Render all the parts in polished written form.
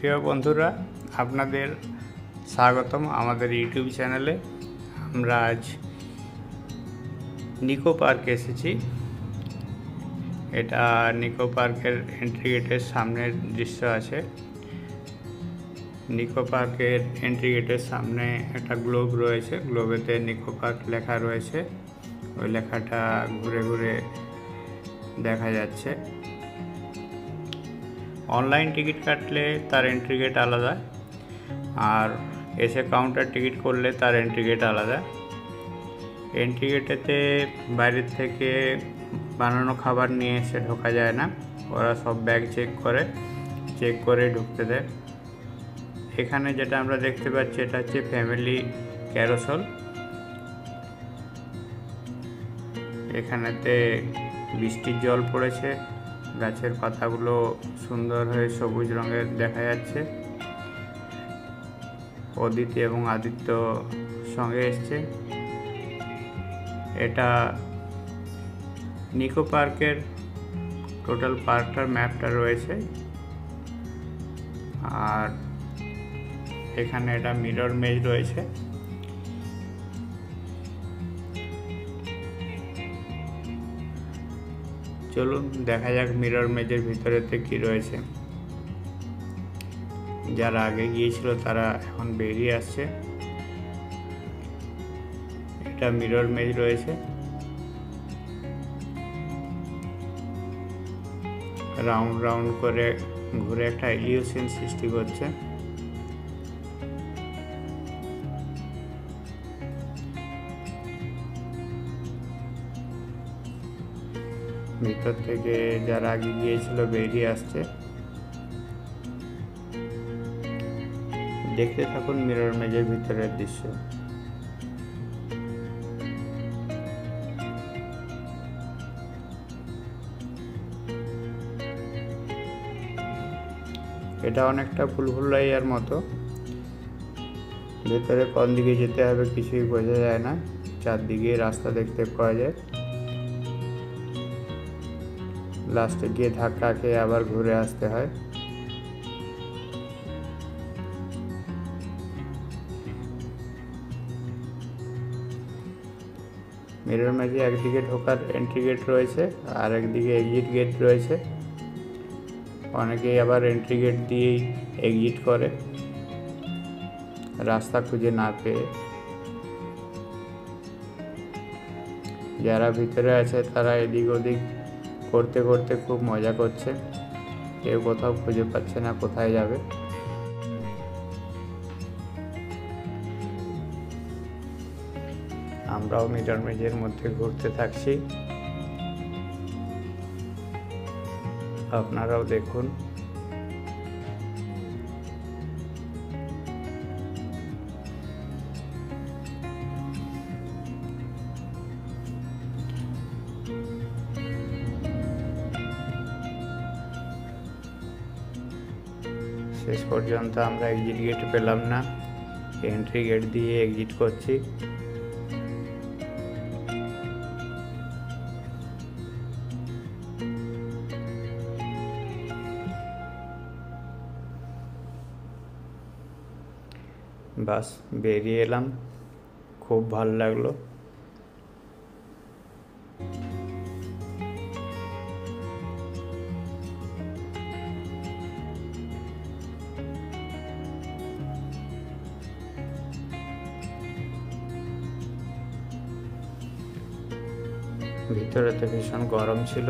প্রিয় বন্ধুরা, আপনাদের স্বাগতম আমাদের ইউটিউব চ্যানেলে। আমরা আজ নিকো পার্কে এসেছি। এটা নিকো পার্কের এন্ট্রি গেটের সামনের দৃশ্য আছে। নিকো পার্কের এন্ট্রি গেটের সামনে একটা গ্লোব রয়েছে, গ্লোবেতে নিকো পার্ক লেখা রয়েছে। ওই লেখাটা ঘুরে ঘুরে দেখা যাচ্ছে। অনলাইন টিকিট কাটলে তার এন্ট্রি গেট আলাদা, আর এসে কাউন্টার টিকিট করলে তার এন্ট্রি গেট আলাদা। এন্ট্রি গেটেতে বাইরের থেকে বানানো খাবার নিয়ে এসে ঢোকা যায় না, ওরা সব ব্যাগ চেক করে ঢুকতে দেয়। এখানে যেটা আমরা দেখতে পাচ্ছি এটা হচ্ছে ফ্যামিলি ক্যারোসেল। এখানেতে বৃষ্টির জল পড়েছে, গাছের পাতাগুলো সুন্দর হয়ে সবুজ রঙের দেখা যাচ্ছে। অদিতি এবং আদিত্য সঙ্গে এসছে। এটা নিকো পার্কের টোটাল পার্কটার ম্যাপটা রয়েছে। আর এখানে এটা মিরর মেজ রয়েছে। চলুন দেখা যাক মিরর মেজের ভিতরেতে কি রয়েছে। যারা আগে গিয়েছিল তারা এখন বেরিয়ে আসছে। এটা মিরর মেজ রয়েছে। রাউন্ড রাউন্ড করে ঘুরে একটা ইলিউশন সৃষ্টি করছে। ভিতর থেকে যারা আগে গিয়েছিল বেরিয়ে আসছে। দেখতে থাকুন মিরর মেজের ভিতরের দৃশ্য। এটা অনেকটা ভুলভুলাইয়ার মতো। ভেতরে কোন দিকে যেতে হবে কিছুই বোঝা যায় না, চারদিকে রাস্তা দেখতে পাওয়া যায়। লাস্টে গিয়ে ধাক্কা খেয়ে আবার ঘুরে আসতে হয়। মিরর মেজে একদিকে ঢোকার এন্ট্রি গেট রয়েছে আর একদিকে এক্সিট গেট রয়েছে। অনেকেই আবার এন্ট্রি গেট দিয়েই এক্সিট করে রাস্তা খুঁজে না পেয়ে। যারা ভিতরে আছে তারা এদিক ওদিক করতে করতে খুব মজা করছে। কেউ কোথাও খুঁজে পাচ্ছে না কোথায় যাবে। আমরাও মিরর মেজের মধ্যে ঘুরতে থাকছি, আপনারাও দেখুন। শেষ পর্যন্ত আমরা এক্সিট গেট পেলাম না, এন্ট্রি গেট দিয়ে এক্সিট করছি। বাস বেরিয়ে এলাম, খুব ভালো লাগলো। ভিতরেতে ভীষণ গরম ছিল।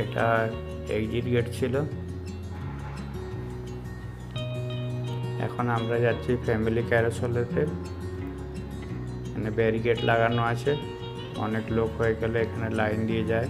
এটা এক্সিট গেট ছিল। এখন আমরা যাচ্ছি ফ্যামিলি ক্যারোসেলেতে। এখানে ব্যারিকেড লাগানো আছে, অনেক লোক হয়ে গেলে এখানে লাইন দিয়ে যায়।